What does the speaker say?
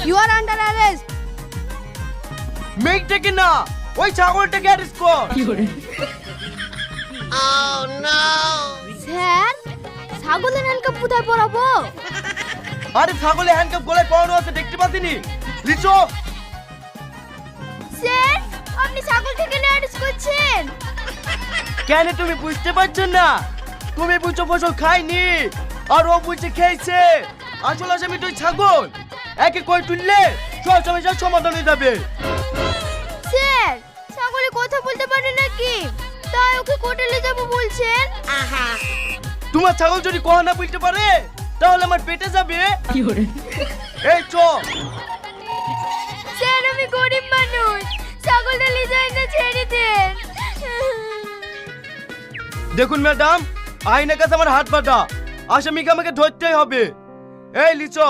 You R under arrest. মেয়েটাকে না, ওই ছাগলটাকে অ্যারেস্ট কর। স্যার, ছাগলের হ্যান্ডকাপ কোথায় পরাবো? আরে ছাগলে হ্যান্ডকাপ গলায় পরানো আছে, দেখতে পাচ্ছিনি? লিচো, স্যার, আপনি ছাগলটাকে অ্যারেস্ট করছেন? কেন তুমি বুঝতে পারছো না? তুমি বুঝছো ফসল খাইনি আর ও বুঝছে খেয়েছে। আসলে আসামি তুই ছাগল, একে কই তুললে সব সমস্যার সমাধান হয়ে যাবে। স্যার, ছাগলে কথা বলতে পারে নাকি? তাই ওকে কোর্টে নিয়ে যাবো বলছেন। তোমার ছাগল যদি কথা না বলতে পারে তাহলে আমার পেটে যাবে। এই চ। স্যার, আমি গরিব মানুষ, ছাগলটা নিয়ে যাই না, ছেড়ে দেন। দেখুন ম্যাডাম, আইনের কাছে আমার হাত বাঁধা, আসামিকে আমাকে ধরতেই হবে। এই লিচো,